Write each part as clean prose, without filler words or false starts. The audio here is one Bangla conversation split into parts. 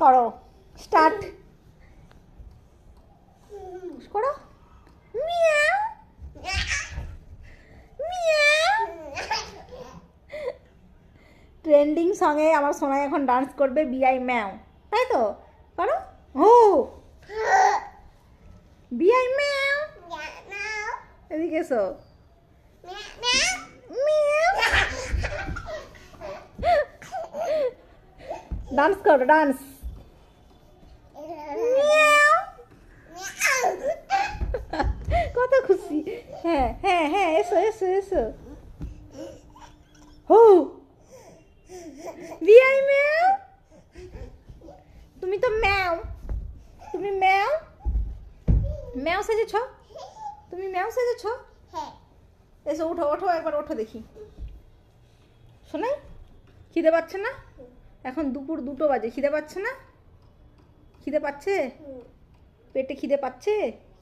করো স্টার্ট করো। Miao Miao. ট্রেন্ডিং সঙ্গে আমার সোনাই এখন ডান্স করবে বিআই ম্যাও, তাই তো? করো। ও বিআই ম্যাও, এদিকে এসো। ডান্স করো ডান্স। কত খুশি। হ্যাঁ হ্যাঁ হ্যাঁ, এসো এসো এসো। হো বিআই ম্যাও, তুমি তো ম্যাও, তুমি ম্যাও ম্যাও সেজেছ, তুমি ম্যাও সেজেছ। এসো ওঠো ওঠো, একবার ওঠো দেখি। শোনাই খিদে পাচ্ছে না? এখন দুপুর 2টো বাজে, খিদে পাচ্ছে না? খিদে পাচ্ছে? পেটে খিদে পাচ্ছে?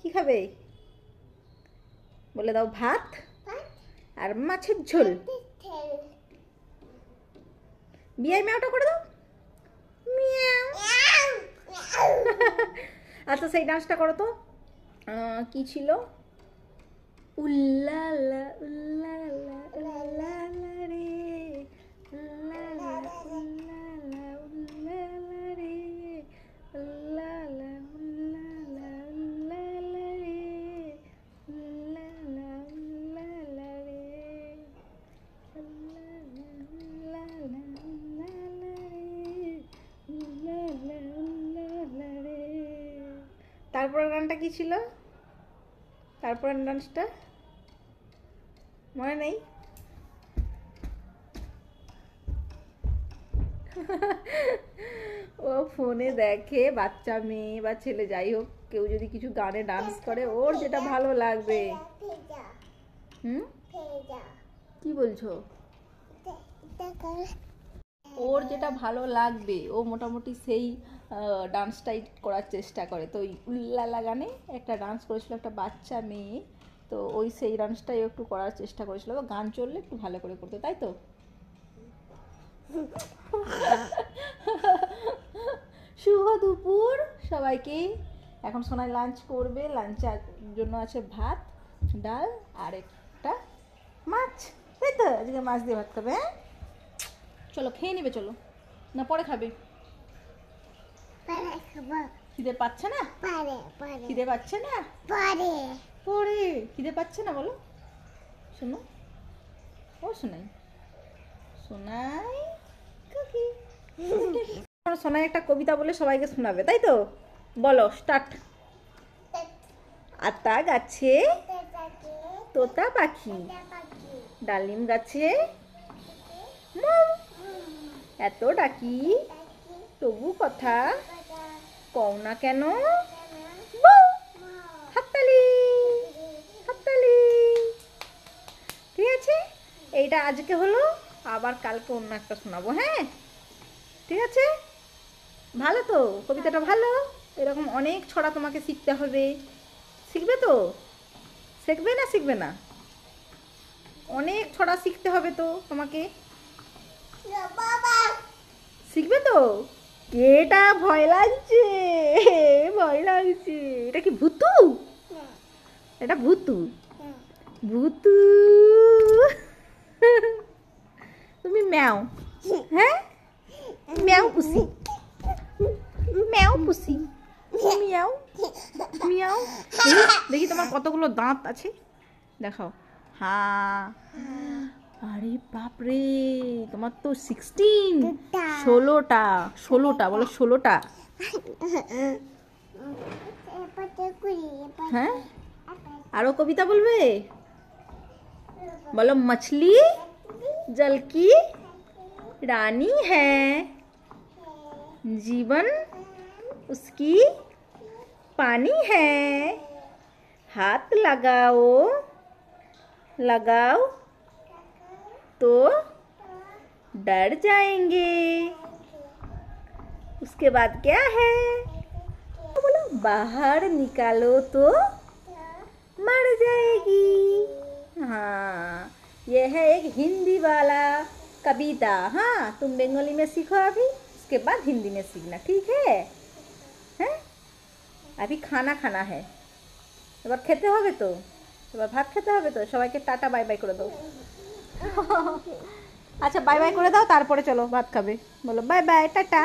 কি খাবে বলে দাও? ভাত আর মাছের ঝোল। বিআই ম্যাওটা করে দাও। মিয়াও। আচ্ছা সেই ডান্সটা করো তো। কি ছিল? উল্লালা উল্লালা উল্লালা রে, উল্লালা উল্লালা উল্লালা রে, উল্লালা উল্লালা উল্লালা রে, উল্লালা উল্লালা রে, উল্লালা উল্লালা উল্লালা রে, উল্লালা উল্লালা রে। তারপরের গানটা কি ছিল? তারপরের ডান্সটা মনে নেই? ও ফোনে দেখে, বাচ্চা মেয়ে বা ছেলে যাই হোক, কেউ যদি কিছু গানে ডান্স করে ওর যেটা ভালো লাগবে। কি বলছো? ওর যেটা ভালো লাগবে ও মোটামুটি সেই ডান্সটাই করার চেষ্টা করে। তো ওই উল্লালা গানে একটা ডান্স করেছিল একটা বাচ্চা মেয়ে, তো ওই সেই ডান্সটাই একটু করার চেষ্টা করেছিল। গান চললে একটু ভালো করে করতে, তাই তো? শুভ দুপুর সবাইকে। এখন সোনাই লাঞ্চ করবে। লাঞ্চের জন্য আছে ভাত, ডাল আর একটা মাছ, তাই তো? আজকে মাছ দিয়ে ভাত খাবে। হ্যাঁ চলো খেয়ে নিবে, চলো না পরে খাবে? খিদে পাচ্ছে না? খিদে পাচ্ছে না? পরে খিদে পাচ্ছে না বলো? শোনো ও সোনাই, সোনাই কাকি। সোনাই একটা কবিতা বলে সবাইকে শোনাবে, তাই তো? বলো স্টার্ট। আতা গাছে তোতা পাখি, ডালিম গাছে মৌ, এত ডাকি তবু কথা কও না কেন বউ। হাততালি হাততালি। ঠিক আছে, এইটা আজকে হলো, আবার কালকে অন্য একটা শোনাবো। হ্যাঁ ঠিক আছে? ভালো তো কবিতাটা? ভালো। এরকম অনেক ছড়া তোমাকে শিখতে হবে। শিখবে তো? শিখবে না? শিখবে না? অনেক ছড়া শিখতে হবে তো তোমাকে। শিখবে তো? এটা ভয় লাগছে, ভয় লাগছে। এটা কি ভূতু? এটা ভূতু, ভূতু। তুমি ম্যাও। হ্যাঁ ম্যাও পুষি, ম্যাও পুষি, মিয়াও মিয়াও। দেখি তোমার কতগুলো দাঁত আছে, দেখাও। হ্যাঁ, আরে বাপরে, তোমার তো 16টা। 16টা বলো, 16টা। হ্যাঁ আরো কবিতা বলবে? बोलो मछली जल की रानी है, जीवन उसकी पानी है, हाथ लगाओ लगाओ तो डर जाएंगे। उसके बाद क्या है? बोलो बाहर निकालो तो मर जाएगी। हाँ ये है एक हिंदी वाला कविता। हाँ तुम बंगाली में सीखो अभी। उसके बाद हिंदी में सीखना, ठीक है? हैं? अभी खाना खाना है, এবার খেতে হবে তো, এবার ভাত খেতে হবে তো। সবাইকে টাটা বাই বাই করে দাও। আচ্ছা বাই বাই করে দাও, তারপরে চলো ভাত খাবে। বলো বাই বাই টাটা।